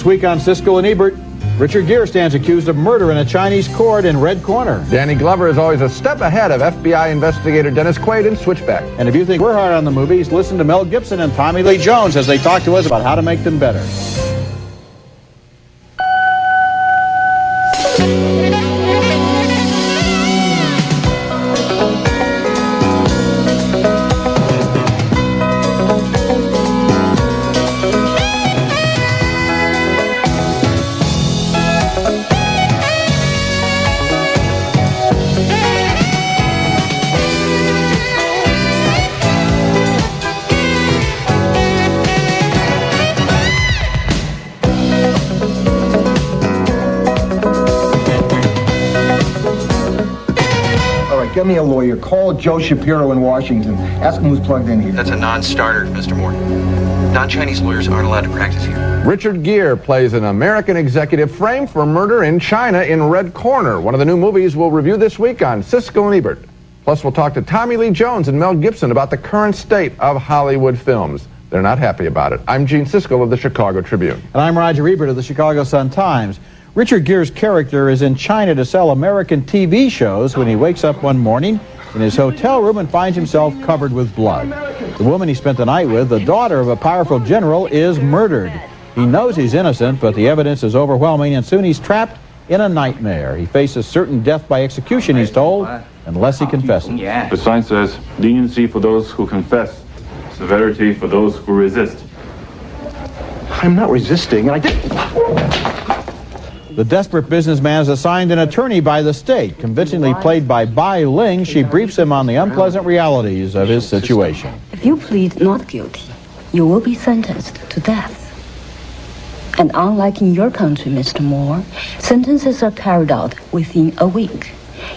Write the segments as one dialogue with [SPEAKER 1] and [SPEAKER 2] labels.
[SPEAKER 1] week on Siskel and Ebert, Richard Gere stands accused of murder in a Chinese court in Red Corner.
[SPEAKER 2] Danny Glover is always a step ahead of FBI investigator Dennis Quaid in Switchback.
[SPEAKER 1] And if you think we're hard on the movies, listen to Mel Gibson and Tommy Lee Jones as they talk to us about how to make them better.
[SPEAKER 3] Get me a lawyer. Call Joe Shapiro in Washington. Ask him who's plugged in here.
[SPEAKER 4] That's a non-starter, Mr. Moore. Non-Chinese lawyers aren't allowed to practice here.
[SPEAKER 2] Richard Gere plays an American executive framed for murder in China in Red Corner, one of the new movies we'll review this week on Siskel and Ebert. Plus, we'll talk to Tommy Lee Jones and Mel Gibson about the current state of Hollywood films. They're not happy about it. I'm Gene Siskel of the Chicago Tribune.
[SPEAKER 1] And I'm Roger Ebert of the Chicago Sun-Times. Richard Gere's character is in China to sell American TV shows when he wakes up one morning in his hotel room and finds himself covered with blood. The woman he spent the night with, the daughter of a powerful general, is murdered. He knows he's innocent, but the evidence is overwhelming, and soon he's trapped in a nightmare. He faces certain death by execution, he's told, unless he confesses.
[SPEAKER 5] The sign says, leniency for those who confess, severity for those who resist.
[SPEAKER 3] I'm not resisting. I didn't...
[SPEAKER 1] The desperate businessman is assigned an attorney by the state. Convincingly played by Bai Ling, she briefs him on the unpleasant realities of his situation.
[SPEAKER 6] If you plead not guilty, you will be sentenced to death. And unlike in your country, Mr. Moore, sentences are carried out within a week.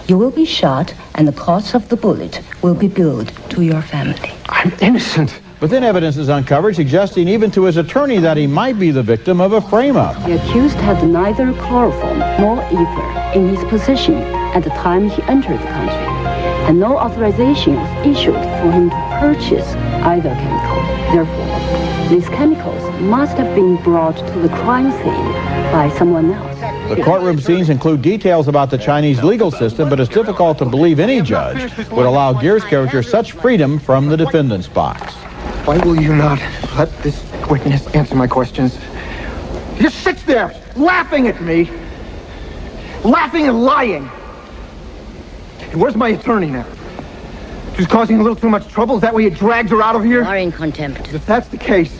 [SPEAKER 6] You will be shot, and the cost of the bullet will be billed to your family.
[SPEAKER 3] I'm innocent.
[SPEAKER 1] But then evidence is uncovered suggesting even to his attorney that he might be the victim of a frame-up.
[SPEAKER 6] The accused had neither chloroform nor ether in his possession at the time he entered the country, and no authorization was issued for him to purchase either chemical. Therefore, these chemicals must have been brought to the crime scene by someone else.
[SPEAKER 1] The courtroom scenes include details about the Chinese legal system, but it's difficult to believe any judge would allow Gere's character such freedom from the defendant's box.
[SPEAKER 3] Why will you not let this witness answer my questions? He just sits there, laughing at me. Laughing and lying. And where's my attorney now? She's causing a little too much trouble? Is that why you dragged her out of here?
[SPEAKER 6] You are in contempt.
[SPEAKER 3] If that's the case,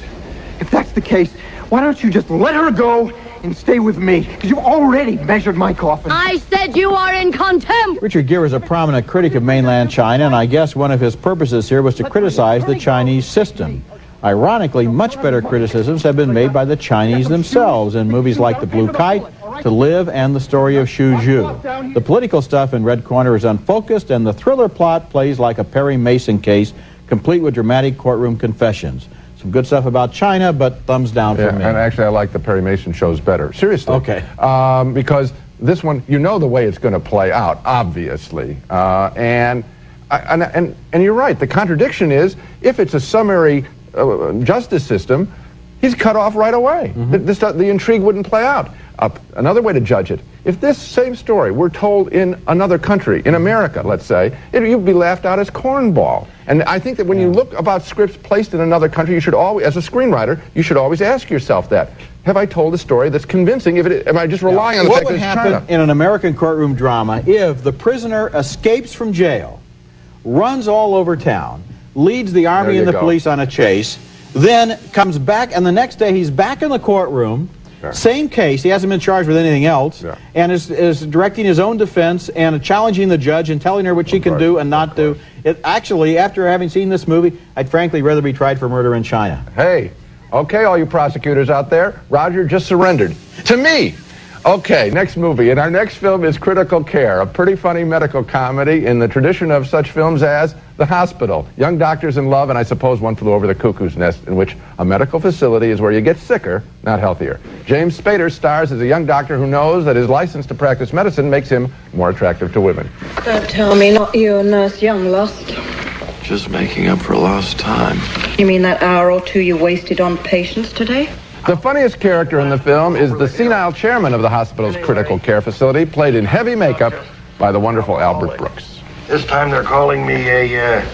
[SPEAKER 3] why don't you just let her go and stay with me? Because you've already measured my coffin.
[SPEAKER 6] I said you are in contempt!
[SPEAKER 1] Richard Gere is a prominent critic of mainland China, and I guess one of his purposes here was to criticize the Chinese system. Ironically, much better criticisms have been made by the Chinese themselves in movies like The Blue Kite, To Live, and The Story of Xu Zhu. The political stuff in Red Corner is unfocused, and the thriller plot plays like a Perry Mason case, complete with dramatic courtroom confessions. Some good stuff about China, but thumbs down for me.
[SPEAKER 2] And actually, I like the Perry Mason shows better. Seriously.
[SPEAKER 1] Okay.
[SPEAKER 2] Because this one, you know the way it's going to play out, obviously. And you're right. The contradiction is, if it's a summary justice system, he's cut off right away. The intrigue wouldn't play out. Another way to judge it, if this same story were told in another country, in America, let's say, you'd be laughed out as cornball. And I think that when you look about scripts placed in another country, you should always, as a screenwriter, you should always ask yourself that. Have I told a story that's convincing? Am I just relying on the fact that it's China?
[SPEAKER 1] What would happen in an American courtroom drama if the prisoner escapes from jail, runs all over town, leads the army and the police on a chase, then comes back, and the next day he's back in the courtroom, same case, he hasn't been charged with anything else, and is directing his own defense and challenging the judge and telling her what she can do and not do. Actually, after having seen this movie, I'd frankly rather be tried for murder in China.
[SPEAKER 2] Hey, okay, all you prosecutors out there, Roger just surrendered. To me! Okay, next movie. And our next film is Critical Care, a pretty funny medical comedy in the tradition of such films as The Hospital, Young Doctors in Love, and I suppose One Flew Over the Cuckoo's Nest, in which a medical facility is where you get sicker, not healthier. James Spader stars as a young doctor who knows that his license to practice medicine makes him more attractive to women.
[SPEAKER 7] Don't tell me not you, Nurse Young, lost.
[SPEAKER 4] Just making up for lost time.
[SPEAKER 7] You mean that hour or two you wasted on patients today?
[SPEAKER 2] The funniest character in the film is the senile chairman of the hospital's critical care facility, played in heavy makeup by the wonderful Albert Brooks.
[SPEAKER 8] This time they're calling me a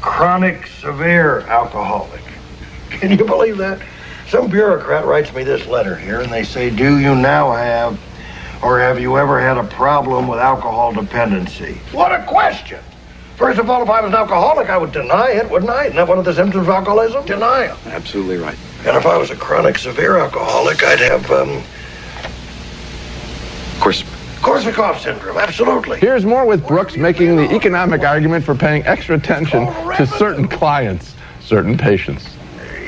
[SPEAKER 8] chronic severe alcoholic. Can you believe that? Some bureaucrat writes me this letter here, and they say, do you now have, or have you ever had a problem with alcohol dependency? What a question! First of all, if I was an alcoholic, I would deny it, wouldn't I? Isn't that one of the symptoms of alcoholism? Denial.
[SPEAKER 4] Absolutely right.
[SPEAKER 8] And if I was a chronic severe alcoholic, I'd have, Korsakoff syndrome, absolutely.
[SPEAKER 2] Here's more with Brooks making the economic argument for paying extra attention to certain clients, certain patients.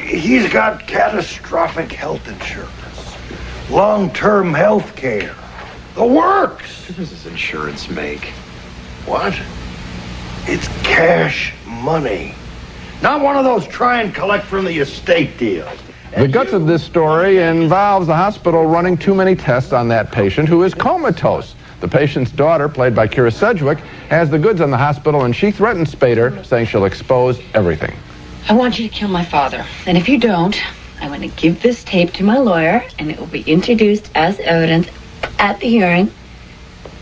[SPEAKER 8] He's got catastrophic health insurance, long-term health care, the works.
[SPEAKER 4] What does this insurance make?
[SPEAKER 8] What? It's cash money. Not one of those try and collect from the estate deals.
[SPEAKER 2] The guts of this story involves the hospital running too many tests on that patient who is comatose. The patient's daughter, played by Kira Sedgwick, has the goods on the hospital, and she threatens Spader, saying she'll expose everything.
[SPEAKER 9] I want you to kill my father. And if you don't, I'm going to give this tape to my lawyer, and it will be introduced as evidence at the hearing,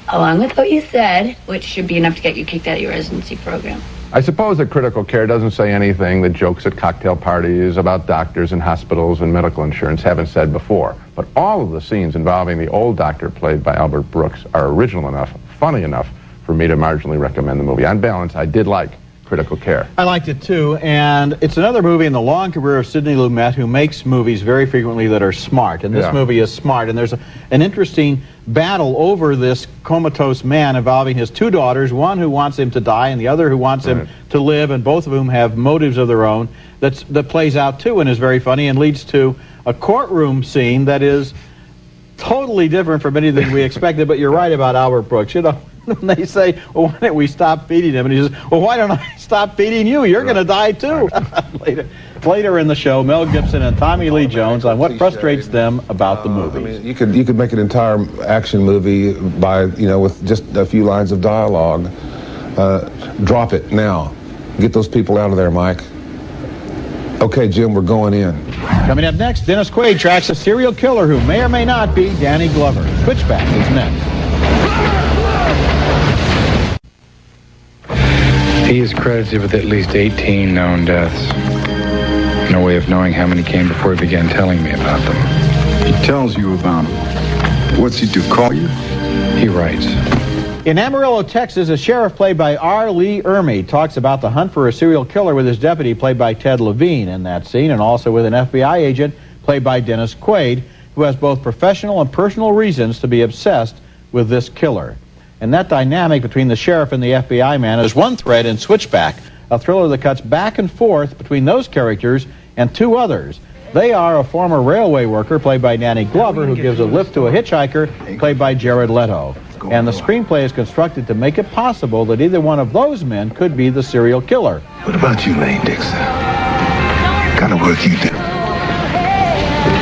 [SPEAKER 9] along with what you said, which should be enough to get you kicked out of your residency program.
[SPEAKER 2] I suppose that critical care doesn't say anything that jokes at cocktail parties about doctors and hospitals and medical insurance haven't said before. But all of the scenes involving the old doctor, played by Albert Brooks, are original enough, funny enough, for me to marginally recommend the movie. On balance, I did like Critical Care.
[SPEAKER 1] I liked it too, and it's another movie in the long career of Sidney Lumet, who makes movies very frequently that are smart, and this movie is smart, and there's an interesting battle over this comatose man involving his two daughters, one who wants him to die and the other who wants him to live, and both of whom have motives of their own. That plays out too and is very funny and leads to a courtroom scene that is totally different from anything we expected. But you're right about Albert Brooks. You know, when they say, well, why don't we stop feeding him? And he says, well, why don't I stop feeding you? You're going to die too. Later in the show, Mel Gibson and Tommy Lee Jones on what frustrates them about the movie.
[SPEAKER 10] I mean, you could make an entire action movie by, with just a few lines of dialogue. Drop it now. Get those people out of there, Mike. Okay, Jim, we're going in.
[SPEAKER 1] Coming up next, Dennis Quaid tracks a serial killer who may or may not be Danny Glover. Switchback is next.
[SPEAKER 11] He is credited with at least 18 known deaths. No way of knowing how many came before he began telling me about them.
[SPEAKER 12] He tells you about them. What's he do, call you?
[SPEAKER 11] He writes.
[SPEAKER 1] In Amarillo, Texas, a sheriff played by R. Lee Ermey talks about the hunt for a serial killer with his deputy played by Ted Levine in that scene, and also with an FBI agent played by Dennis Quaid, who has both professional and personal reasons to be obsessed with this killer. And that dynamic between the sheriff and the FBI man is one thread in Switchback, a thriller that cuts back and forth between those characters and two others. They are a former railway worker played by Danny Glover, who gives a lift to a hitchhiker played by Jared Leto. And the screenplay is constructed to make it possible that either one of those men could be the serial killer.
[SPEAKER 12] What about you, Lane Dixon? What kind of work you do?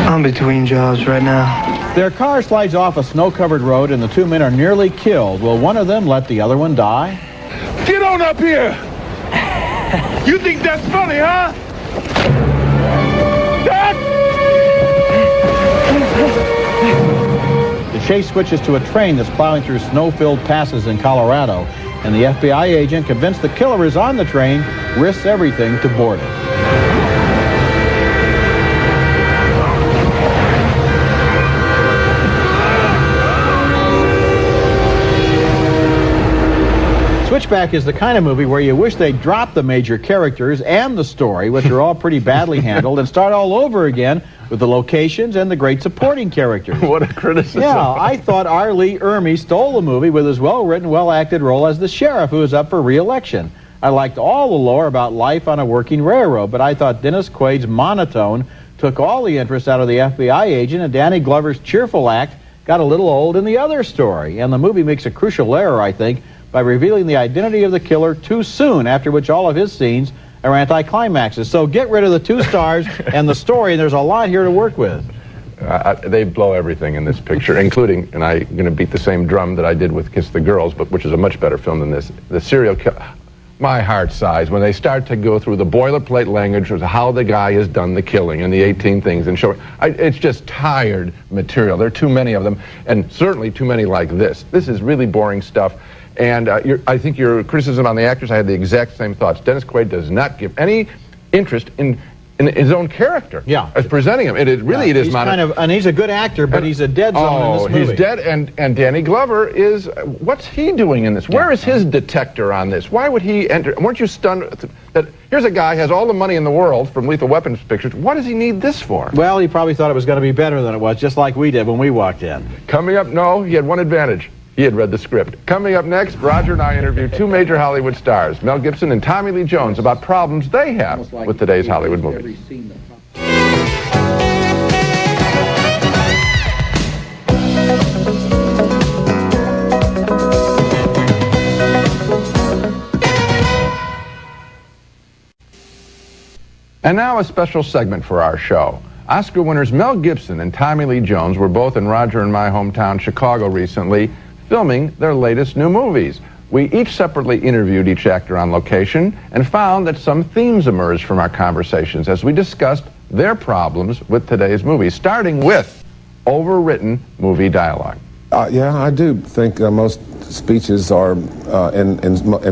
[SPEAKER 13] I'm between jobs right now.
[SPEAKER 1] Their car slides off a snow-covered road and the two men are nearly killed. Will one of them let the other one die?
[SPEAKER 12] Get on up here! You think that's funny, huh?
[SPEAKER 1] The chase switches to a train that's plowing through snow-filled passes in Colorado, and the FBI agent, convinced the killer is on the train, risks everything to board it. Switchback is the kind of movie where you wish they'd drop the major characters and the story, which are all pretty badly handled, and start all over again with the locations and the great supporting characters.
[SPEAKER 2] What a criticism.
[SPEAKER 1] Yeah, I thought R. Lee Ermey stole the movie with his well-written, well-acted role as the sheriff who is up for re-election. I liked all the lore about life on a working railroad, but I thought Dennis Quaid's monotone took all the interest out of the FBI agent, and Danny Glover's cheerful act got a little old in the other story. And the movie makes a crucial error, I think, by revealing the identity of the killer too soon, after which all of his scenes are anticlimaxes. So get rid of the two stars and the story, and there's a lot here to work with.
[SPEAKER 2] They blow everything in this picture, including, and I'm going to beat the same drum that I did with Kiss the Girls, but which is a much better film than this, the serial killer. my heart sighs when they start to go through the boilerplate language of how the guy has done the killing and the 18 things and show it. It's just tired material. There are too many of them, and certainly too many like this. This is really boring stuff. And I think your criticism on the actors, I had the exact same thoughts. Dennis Quaid does not give any interest in his own character as presenting him. It is really, it is
[SPEAKER 1] and he's a good actor, but he's a dead zone in this movie.
[SPEAKER 2] He's dead, and Danny Glover is, what's he doing in this? Where is his detector on this? Why would he enter? Weren't you stunned that here's a guy who has all the money in the world from Lethal Weapons pictures. What does he need this for?
[SPEAKER 1] Well, he probably thought it was going to be better than it was, just like we did when we walked in.
[SPEAKER 2] Coming up, no, he had one advantage. He had read the script. Coming up next, Roger and I interview two major Hollywood stars, Mel Gibson and Tommy Lee Jones, about problems they have with today's Hollywood movies. And now a special segment for our show. Oscar winners Mel Gibson and Tommy Lee Jones were both in Roger and my hometown, Chicago, recently, filming their latest new movies. We each separately interviewed each actor on location and found that some themes emerged from our conversations as we discussed their problems with today's movies, starting with overwritten movie dialogue.
[SPEAKER 10] Yeah, I do think most speeches are, in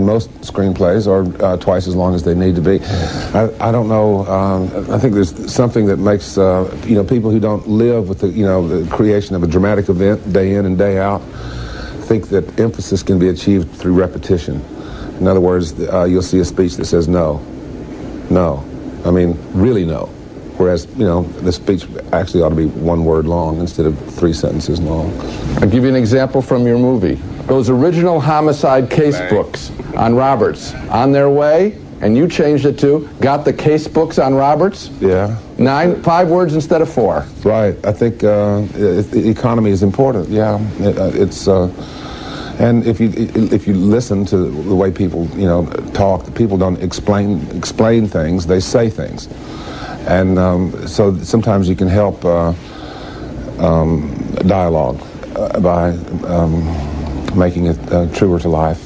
[SPEAKER 10] most screenplays, are twice as long as they need to be. I don't know. I think there's something that makes people who don't live with the creation of a dramatic event day in and day out think that emphasis can be achieved through repetition. In other words, you'll see a speech that says no. I mean, really no. Whereas, the speech actually ought to be one word long instead of 3 sentences long.
[SPEAKER 2] I'll give you an example from your movie. Those original homicide case books on Roberts, on their way, and you changed it to, got the case books on Roberts?
[SPEAKER 10] Yeah.
[SPEAKER 2] 5 words instead of 4.
[SPEAKER 10] Right. I think the economy is important. Yeah. And if you listen to the way people talk, people don't explain things. They say things, and so sometimes you can help dialogue by making it truer to life,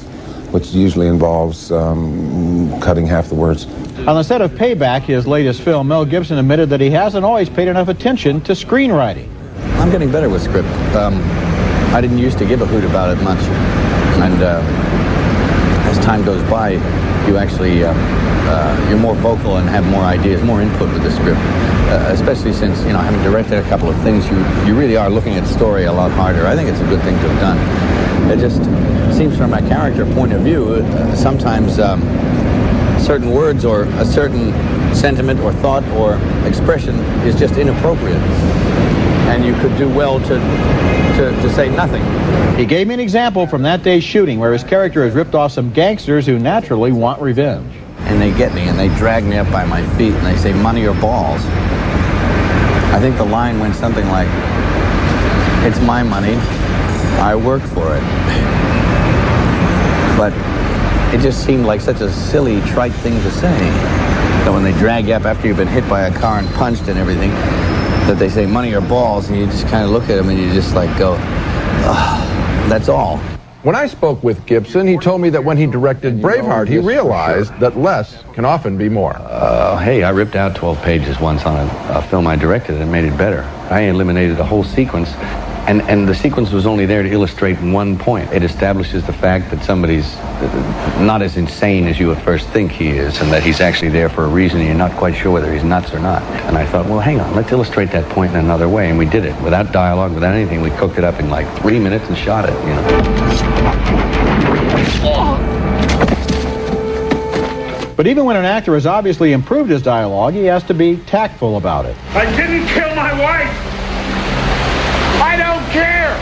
[SPEAKER 10] which usually involves cutting half the words.
[SPEAKER 1] On the set of Payback, his latest film, Mel Gibson admitted that he hasn't always paid enough attention to screenwriting.
[SPEAKER 14] I'm getting better with script. I didn't used to give a hoot about it much, and as time goes by, you actually you're more vocal and have more ideas, more input with the script. Especially since having directed a couple of things, you really are looking at story a lot harder. I think it's a good thing to have done. It just seems from a character point of view, sometimes certain words or a certain sentiment or thought or expression is just inappropriate, and you could do well to say nothing.
[SPEAKER 1] He gave me an example from that day's shooting where his character has ripped off some gangsters who naturally want revenge.
[SPEAKER 14] And they get me and they drag me up by my feet and they say, money or balls. I think the line went something like, it's my money, I work for it. But it just seemed like such a silly, trite thing to say. That when they drag you up after you've been hit by a car and punched and everything, that they say money or balls, and you just kind of look at them and you just like go, that's all.
[SPEAKER 2] When I spoke with Gibson, he told me that when he directed Braveheart, he realized that less can often be more.
[SPEAKER 14] Hey, I ripped out 12 pages once on a film I directed and made it better. I eliminated the whole sequence, and the sequence was only there to illustrate one point. It establishes the fact that somebody's not as insane as you at first think he is, and that he's actually there for a reason and you're not quite sure whether he's nuts or not. And I thought, well, hang on, let's illustrate that point in another way, and we did it. Without dialogue, without anything, we cooked it up in like 3 minutes and shot it,
[SPEAKER 1] But even when an actor has obviously improved his dialogue, he has to be tactful about it.
[SPEAKER 12] I didn't kill my wife! I don't care!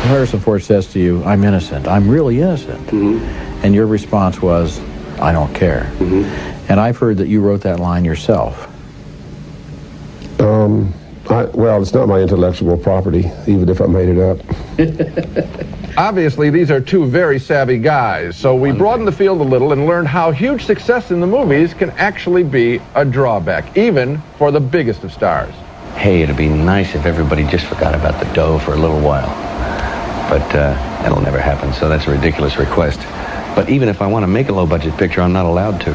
[SPEAKER 1] Harrison Ford says to you, I'm innocent. I'm really innocent. Mm-hmm. And your response was, I don't care. Mm-hmm. And I've heard that you wrote that line yourself.
[SPEAKER 10] Well, it's not my intellectual property, even if I made it up.
[SPEAKER 2] Obviously, these are two very savvy guys, so we broadened the field a little and learned how huge success in the movies can actually be a drawback, even for the biggest of stars.
[SPEAKER 14] Hey, it'd be nice if everybody just forgot about the dough for a little while. But that'll never happen, so that's a ridiculous request.
[SPEAKER 15] But even if I want to make a low-budget picture, I'm not allowed to.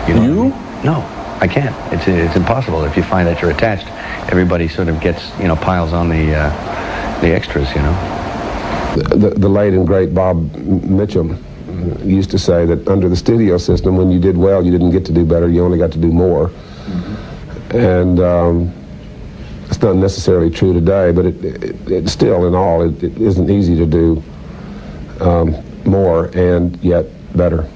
[SPEAKER 15] You know what I mean? No, I can't. It's impossible. If you find that you're attached, everybody sort of gets, you know, piles on the extras, you know.
[SPEAKER 10] The late and great Bob Mitchum used to say that under the studio system, when you did well, you didn't get to do better, you only got to do more. And it's not necessarily true today, but it still, in all, it isn't easy to do more and yet better.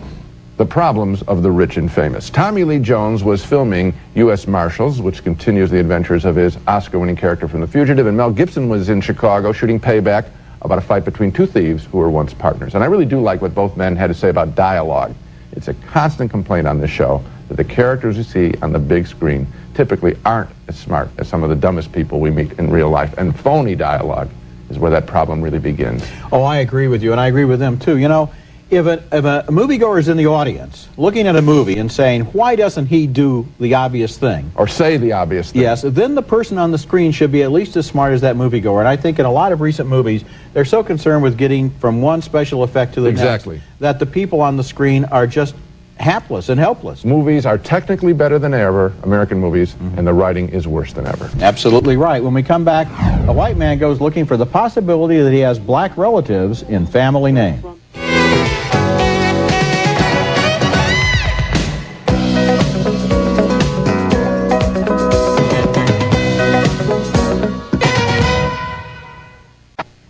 [SPEAKER 2] The problems of the rich and famous. Tommy Lee Jones was filming U.S. Marshals, which continues the adventures of his Oscar-winning character from The Fugitive, and Mel Gibson was in Chicago shooting Payback, about a fight between two thieves who were once partners. And I really do like what both men had to say about dialogue. It's a constant complaint on this show that the characters you see on the big screen typically aren't as smart as some of the dumbest people we meet in real life. And phony dialogue is where that problem really begins.
[SPEAKER 1] Oh, I agree with you, and I agree with them too. You know, if a moviegoer is in the audience looking at a movie and saying, why doesn't he do the obvious thing?
[SPEAKER 2] Or say the obvious thing.
[SPEAKER 1] Yes, then the person on the screen should be at least as smart as that moviegoer. And I think in a lot of recent movies, they're so concerned with getting from one special effect to the next that the people on the screen are just hapless and helpless.
[SPEAKER 2] Movies are technically better than ever, American movies, and the writing is worse than ever.
[SPEAKER 1] Absolutely right. When we come back, a white man goes looking for the possibility that he has black relatives in Family Name.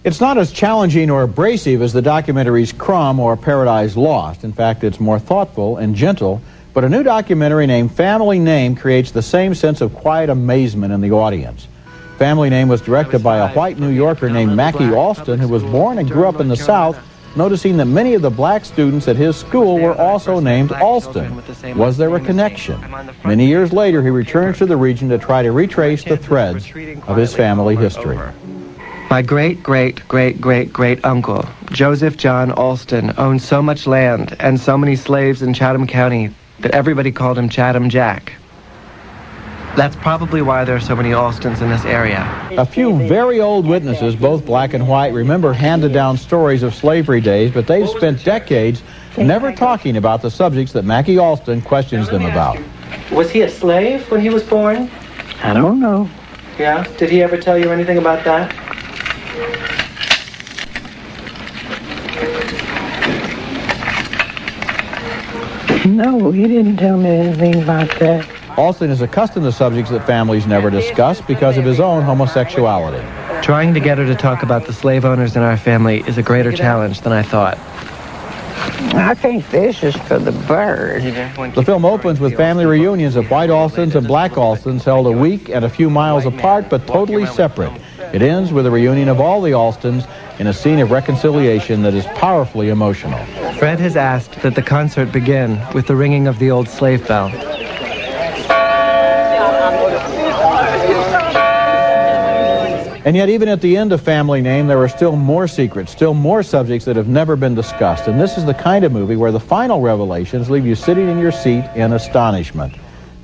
[SPEAKER 1] It's not as challenging or abrasive as the documentaries Crumb or Paradise Lost. In fact, it's more thoughtful and gentle, but a new documentary named Family Name creates the same sense of quiet amazement in the audience. Family Name was directed by a white New Yorker named Mackie Alston, who was born and grew up in the South, noticing that many of the black students at his school were also named Alston. Was there a connection? Many years later, he returns to the region to try to retrace the threads of his family history.
[SPEAKER 13] My great-great-great-great-great-uncle, Joseph John Alston, owned so much land and so many slaves in Chatham County that everybody called him Chatham Jack. That's probably why there are so many Alstons in this area.
[SPEAKER 1] A few very old witnesses, both black and white, remember handed-down stories of slavery days, but they've spent decades never talking about the subjects that Mackie Alston questions them about.
[SPEAKER 13] Was he a slave when he was born?
[SPEAKER 16] I don't know.
[SPEAKER 13] Yeah? Did he ever tell you anything about that?
[SPEAKER 16] No, he didn't tell me anything about that.
[SPEAKER 1] Alston is accustomed to subjects that families never discuss because of his own homosexuality.
[SPEAKER 13] Trying to get her to talk about the slave owners in our family is a greater challenge than I thought.
[SPEAKER 16] I think this is for the bird.
[SPEAKER 1] The film opens with family reunions of white Alstons and black Alstons held a week and a few miles apart but totally separate. It ends with a reunion of all the Alstons in a scene of reconciliation that is powerfully emotional.
[SPEAKER 13] Fred has asked that the concert begin with the ringing of the old slave bell.
[SPEAKER 1] And yet, even at the end of Family Name, there are still more secrets, still more subjects that have never been discussed. And this is the kind of movie where the final revelations leave you sitting in your seat in astonishment.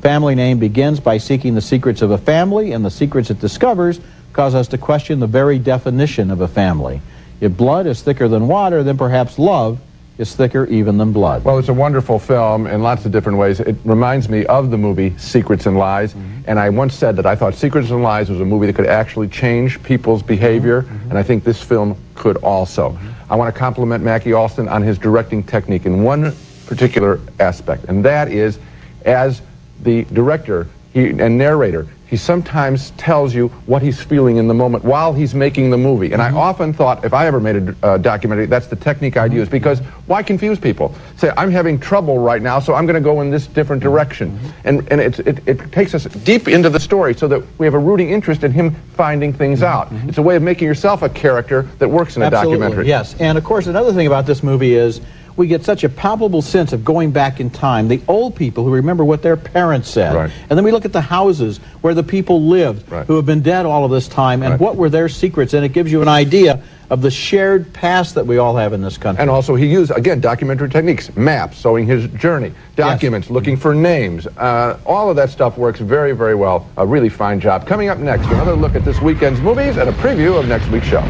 [SPEAKER 1] Family Name begins by seeking the secrets of a family, and the secrets it discovers cause us to question the very definition of a family. If blood is thicker than water, then perhaps love is thicker even than blood.
[SPEAKER 2] Well, it's a wonderful film in lots of different ways. It reminds me of the movie Secrets and Lies, and I once said that I thought Secrets and Lies was a movie that could actually change people's behavior, and I think this film could also. I want to compliment Mackie Alston on his directing technique in one particular aspect, and that is, as the director and narrator, he sometimes tells you what he's feeling in the moment while he's making the movie. And I often thought, if I ever made a documentary, that's the technique I'd use, because why confuse people? Say, I'm having trouble right now, so I'm going to go in this different direction. And it takes us deep into the story so that we have a rooting interest in him finding things out. It's a way of making yourself a character that works in a documentary.
[SPEAKER 1] Yes, and of course, another thing about this movie is we get such a palpable sense of going back in time. The old people who remember what their parents said.
[SPEAKER 2] Right.
[SPEAKER 1] And then we look at the houses where the people lived who have been dead all of this time, and what were their secrets. And it gives you an idea of the shared past that we all have in this country.
[SPEAKER 2] And also he used, again, documentary techniques, maps, showing his journey, documents, looking for names. All of that stuff works very, very well. A really fine job. Coming up next, another look at this weekend's movies and a preview of next week's show.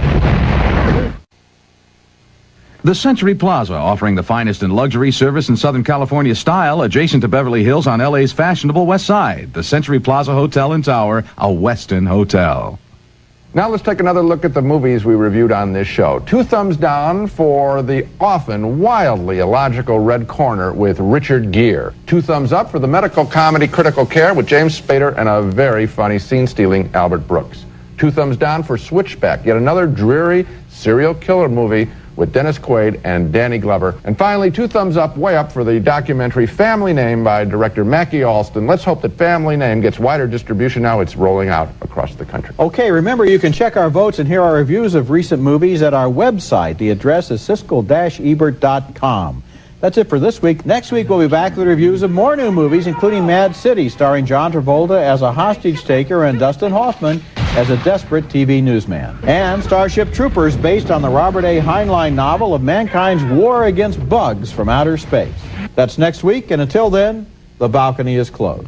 [SPEAKER 17] The Century Plaza, offering the finest in luxury, service, and Southern California style, adjacent to Beverly Hills on LA's fashionable West Side. The Century Plaza Hotel and Tower, a Westin hotel.
[SPEAKER 2] Now let's take another look at the movies we reviewed on this show. 2 thumbs down for the often wildly illogical Red Corner with Richard Gere. 2 thumbs up for the medical comedy Critical Care with James Spader and a very funny scene-stealing Albert Brooks. 2 thumbs down for Switchback, yet another dreary serial killer movie with Dennis Quaid and Danny Glover. And finally, 2 thumbs up, way up for the documentary Family Name by director Mackie Alston. Let's hope that Family Name gets wider distribution now it's rolling out across the country.
[SPEAKER 1] Okay, remember you can check our votes and hear our reviews of recent movies at our website. The address is Siskel-Ebert.com. That's it for this week. Next week we'll be back with reviews of more new movies, including Mad City, starring John Travolta as a hostage taker and Dustin Hoffman as a desperate TV newsman. And Starship Troopers, based on the Robert A. Heinlein novel of mankind's war against bugs from outer space. That's next week, and until then, the balcony is closed.